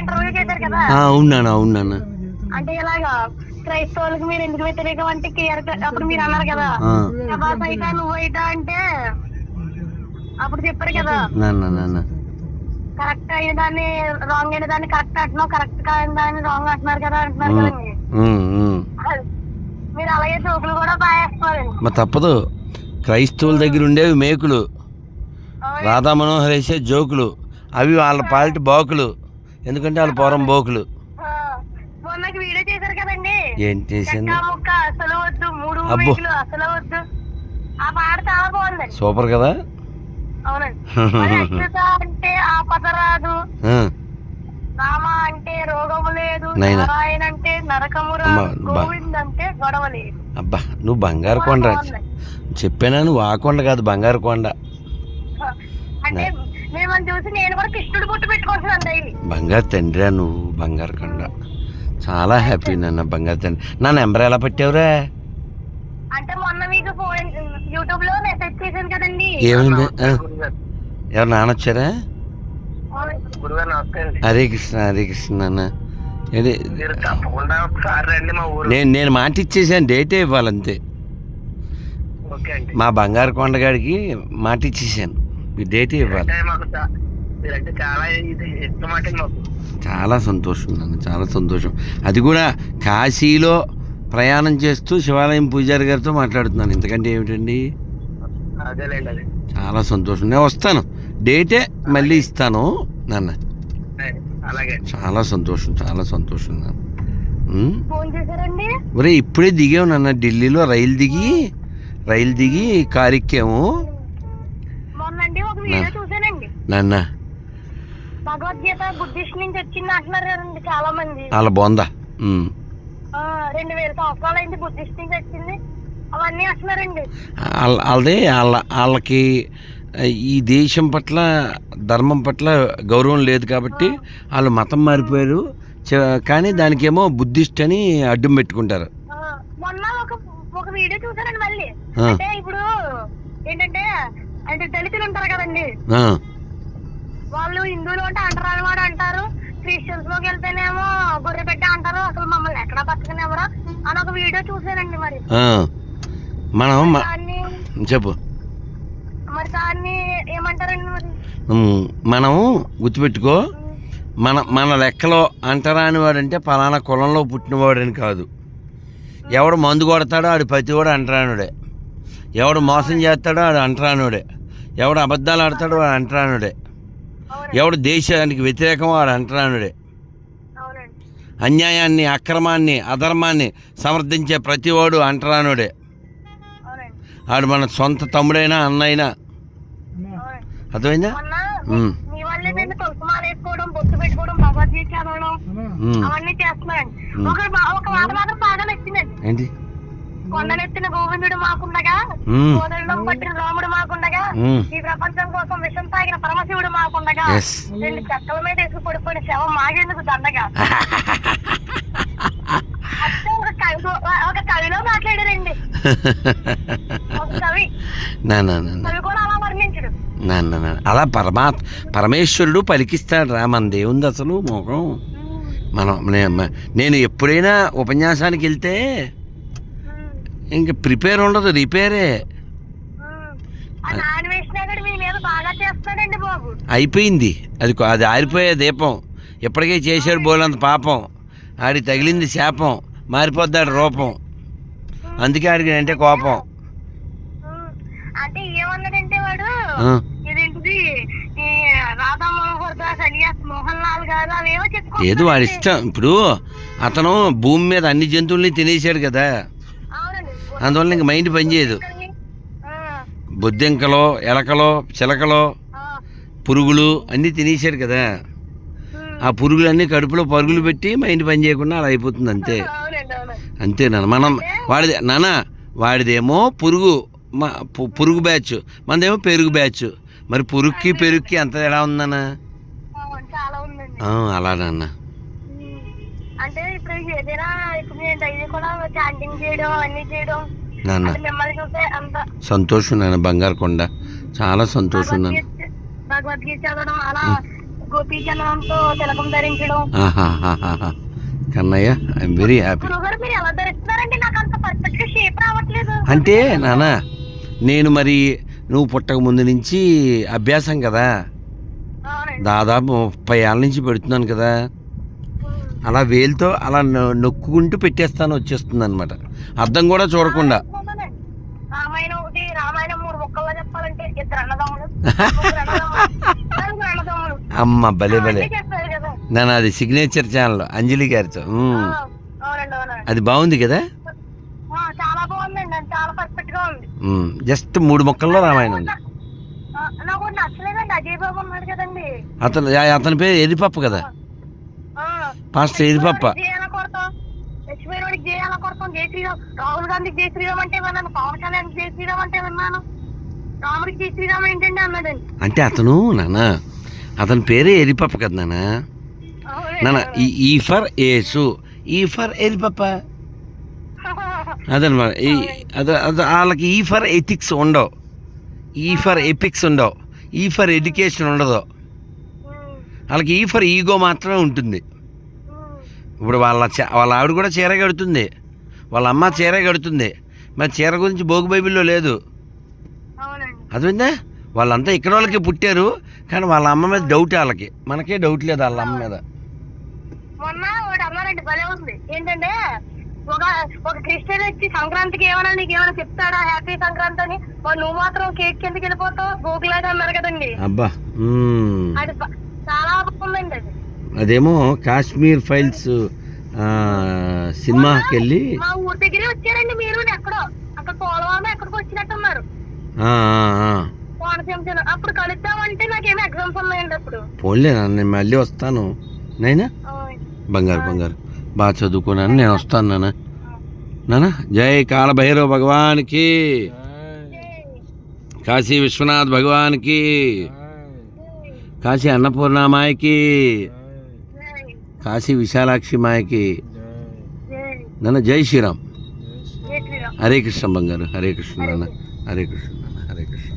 Interview చేశారు కదా. అవునాను అవునాను. అంటే ఇలాగా క్రైస్తవులకు మీరు ఎందుకు వ్యతిరేకం అంటే అప్పుడు మీరు అన్నారు కదా, ప్రభాస్ అయితా నువ్వు అయితా అంటే అప్పుడు చెప్పారు కదా, కరెక్ట్ అయిన దాన్ని రాంగ్ అయిన దాన్ని కరెక్ట్ అంటున్నావు, కరెక్ట్ కాని దాన్ని రాంగ్ అంటున్నారు కదా అంటున్నారు కదండి. మీరు అలాగే జోకులు కూడా బాగా వేస్తున్నారు. మరి తప్పదు, క్రైస్తవుల దగ్గర ఉండేవి మేకులు, రాధా మనోహర్ వేసే జోకులు, అవి వాళ్ళ పాలిటి బాకులు, ఎందుకంటే వాళ్ళ పూర్వం బోకులు. మొన్నకి వీడియో చేశారు కదండి, ఏం చేసింది అసలు వద్దు, 3 మేకులు అసలు వద్దు, ఆ పాట చాలా బాగుంది. సూపర్ కదా. అవునండి. అంటే ఆపద రాదు, రామ అంటే రోగము లేదు, నారాయణ అంటే నరకము రాదు, గోవింద్ అంటే గొడవ లేదు. అబ్బా నువ్వు బంగారు కొండ చెప్పానా, నువ్వు ఆ కొండ కాదు బంగారు కొండ. అంటే మిమ్మల్ని చూసి నేను కూడా కృష్ణుడు పుట్టు పెట్టుకుంటున్నాను డైలీ. బంగారు తండ్రి నువ్వు, బంగారు కొండ. చాలా హ్యాపీ నాన్న, బంగారు తండ్రి. నా నెంబర్ ఎలా పెట్టావురా? అంటే మొన్న మీకు యూట్యూబ్ లో మెసేజ్ చేశాను కదండి. ఏమైంది? ఎవరు నాన్న వచ్చారా? హరే కృష్ణ హరే కృష్ణ నాన్న. నేను మాట ఇచ్చేసాను, డేటే ఇవ్వాలంతే. మా బంగారు కొండగాడికి మాట ఇచ్చేసాను, డేటే ఇవ్వాలి. చాలా సంతోషం నాన్న, చాలా సంతోషం. అది కూడా కాశీలో ప్రయాణం చేస్తూ శివాలయం పూజారి గారితో మాట్లాడుతున్నాను, ఇంతకంటే ఏమిటండి. చాలా సంతోషం, నేను వస్తాను, డేటే మళ్ళీ ఇస్తాను నాన్న. చాలా సంతోషం, చాలా సంతోషం నాన్న. ఒరే ఇప్పుడే దిగాము నాన్న, ఢిల్లీలో రైలు దిగి కారు ఎక్కాము నాన్న. భగవద్గీత బుద్ధిస్ట్ నుంచి వచ్చింది అంటున్నారు కదండి చాలా మంది. వాళ్ళ బొందా 2000 సంవత్సరాలు అయింది బుద్ధిస్ట్ నుంచి వచ్చింది, అవన్నీ అంటున్నారండి. వాళ్ళకి ఈ దేశం పట్ల ధర్మం పట్ల గౌరవం లేదు కాబట్టి వాళ్ళు మతం మారిపోయారు, కానీ దానికేమో బుద్ధిస్ట్ అని అడ్డం పెట్టుకుంటారు. మొన్న ఒక వీడియో చూసారండి మళ్ళీ, అంటే ఇప్పుడు ఏంటంటే అంటే దళితులు ఉంటారు కదండి, వాళ్ళు హిందువులు అంటే అంటరాని వాడు అంటారు, క్రిస్టియన్స్ లోకి వెళ్తేనేమో గొర్రె పెట్ట అంటారు, అసలు మమ్మల్ని ఎక్కడ బతకనివ్వరా అని ఒక వీడియో చూసానండి. మరి మనం చెప్పు, మరి దాన్ని ఏమంటారండి? మరి మనం గుర్తుపెట్టుకో, మన లెక్కలో అంటరాని వాడంటే పలానా కులంలో పుట్టినవాడని కాదు. ఎవడు మందు కొడతాడో ఆడు ప్రతి వాడు అంటరానుడే, ఎవడు మోసం చేస్తాడో ఆడు అంటరానుడే, ఎవడు అబద్ధాలు ఆడతాడో వాడు అంటరానుడే, ఎవడు దేశానికి వ్యతిరేకం వాడు అంటరానుడే, అన్యాయాన్ని అక్రమాన్ని అధర్మాన్ని సమర్థించే ప్రతివాడు అంటరానుడే. ఆడు మన సొంత తమ్ముడైనా అన్నైనా. అర్థమైందా? ఏంటి? కొండనెత్తిన గోవిందుడు మాకుండగా, కోదండం పట్టిన రాముడు మాకుండగా, ఈ ప్రపంచం కోసం విషం తాగిన పరమశివుడు మాకుండగా, 2 చెక్కల మీద ఎసుకు పడిపోయిన శవం మాగేందుకు దండగా. ఒక కవిలో మాట్లాడారండి, ఒక కవి కూడా అలా వర్ణించడు. అలా పరమేశ్వరుడు పలికిస్తాడు రా, మన దేవుంది అసలు మోకం. నేను ఎప్పుడైనా ఉపన్యాసానికి వెళ్తే ఇంక ప్రిపేర్ ఉండదు, రిపేరే. అయిపోయింది, అది ఆరిపోయే దీపం. ఎప్పటికే చేశాడు బోలంత పాపం, ఆడి తగిలింది శాపం, మారిపోద్దాడు రూపం, అందుకే ఆడికి అంటే కోపం. అంటే ఏమన్నాడంటే వాడు, ఇదేంటిది రాధా మనోహర్ దాస్ అలియాస్ మోహన్ లాల్ గారు అవేవో చెప్పుకో. లేదు వాడి ఇష్టం. ఇప్పుడు అతను భూమి మీద అన్ని జంతువుల్ని తినేసాడు కదా, అందువల్ల ఇంక మైండ్ పనిచేయదు. బొద్దింకలో, ఎలకలో, చిలకలో, పురుగులు అన్నీ తినేసాడు కదా, ఆ పురుగులన్నీ కడుపులో పరుగులు పెట్టి మైండ్ పని చేయకుండా అలా అయిపోతుంది, అంతే. అంతేనా? వాడిదేమో పురుగు బ్యాచ్, మనదేమో పెరుగు బ్యాచ్. మరి పురుగుకి పెరుగుకి అంత ఎలా ఉందన్నా? అలానన్నా. అంటే ఇప్పుడు ఏదైనా డైలీ కూడా చాటింగ్ చేయడం అన్ని చేయడం నాన్న మిమ్మల్ని చూస్తే అంత సంతోషం నాన్న, బంగారు కొండ చాలా సంతోషం నాన్న. భగవద్గీత చదవడం, అలా గోపీ జనంతో తిలకం ధరించడం. ఆహాహాహా. Kannayya I'm very happy. గురుగారు మీరు ఎలా ధరిస్తున్నారండి? నాకు అంత పర్ఫెక్ట్ గా షేప్ రావట్లేదు. అంటే నాన్న నేను మరి నువ్వు పుట్టక ముందు నుంచి అభ్యాసం కదా, అవునండి. దాదాపు 30 ఏళ్ళ నుంచి పెడుతున్నాను కదా, ఉమ్. అలా వేలుతో అలా నొక్కుంటూ పెట్టేస్తాను, వచ్చేస్తుంది అనమాట, అర్థం కూడా చూడకుండా. అవునండి. రామాయణం ఒకటి, రామాయణం 3 ముక్కల్లో చెప్పాలంటే 2 అన్నదమ్ములు, 3 అన్నదమ్ములు, 4 అన్నదమ్ములు. అమ్మ భలే భలే. అదే చెప్పారు కదా. నాన్న అది సిగ్నేచర్ ఛానల్ అంజలి గారితో. అవునండి అవునండి. అది బాగుంది కదా. చాలా బాగుందండి, అది చాలా పర్ఫెక్ట్ గా ఉంది. జస్ట్ 3 ముక్కల్లో రామాయణం ఉంది. నాకు ఒకటి నచ్చలేదండి, అజయ్ బాబు ఉన్నాడు కదండి. అతని పేరు ఎరిపప్ప కదా, ఆ, పాస్టర్ ఎరిపప్ప. జై ఎలా కొడతాం, లక్ష్మీవాడికి జై ఎలా కొడతాం, జై శ్రీరామ్. రాహుల్ గాంధీకి జై శ్రీరామ్ అంటే విన్నాను, పవన్ కళ్యాణ్కి జై శ్రీరామ్ అంటే విన్నాను, రాముడికి జై శ్రీరామ్ ఏంటండి అన్నాడండి. అంటే అతను నాన్న అతని పేరే ఎరిపప్ప కదా నాన్న. నాన్న ఈ ఫర్ యేసు, ఈ ఫర్ ఎరిపప్ప అదనమాట. వాళ్ళకి ఈ ఫర్ ఎథిక్స్ ఉండవు, ఈ ఫర్ ఎపిక్స్ ఉండవు, ఈ ఫర్ ఎడ్యుకేషన్ ఉండదు, వాళ్ళకి ఈ ఫర్ ఈగో మాత్రమే ఉంటుంది. ఇప్పుడు వాళ్ళ ఆవిడ కూడా చీర కడుతుంది, వాళ్ళ అమ్మ చీర కడుతుంది, మరి చీర గురించి భోగి బైబిల్లో లేదు. అదేందా వాళ్ళంతా ఇక్కడ వాళ్ళకి పుట్టారు, కానీ వాళ్ళ అమ్మ మీద డౌట్, వాళ్ళకి మనకే డౌట్ లేదు వాళ్ళ అమ్మ మీద. మొన్న ఒకటి అన్నారండి, భలే ఉంది. ఏంటంటే ఒక క్రిస్టియన్ వచ్చి సంక్రాంతికి ఏమైనా నీకేమైనా చెప్తాడా హ్యాపీ సంక్రాంతి అని, మరి నువ్వు మాత్రం కేక్ కిందకి వెళ్ళిపోతావు గోకులాగా అన్నారు కదండి. అబ్బా అది చాలా బాగుందండి. అది అదేమో కాశ్మీర్ ఫైల్స్ సినిమాకి వెళ్ళి మా ఊరి దగ్గరే వచ్చారండి మీరు, ఎక్కడో అక్కడ పోలవామ ఎక్కడికి వచ్చినట్టున్నారు. కోనసీమ అప్పుడు కలుద్దామంటే నాకేమో ఎగ్జామ్స్ ఉన్నాయండి అప్పుడు. పోన్లే నేను మళ్ళీ వస్తాను నైనా. బంగారు బంగారు బాగా చదువుకున్నాను, నేను వస్తాను నాన్న. నాన్న జై కాలభైరవ భగవాన్కి, కాశీ విశ్వనాథ్ భగవాన్కి, కాశీ అన్నపూర్ణమాయకి, కాశీ విశాలాక్షి మాయకి. నాన్న జై శ్రీరామ్. హరే కృష్ణ బంగారు, హరే కృష్ణ నాన్న, హరే కృష్ణ నాన్న, హరే కృష్ణ.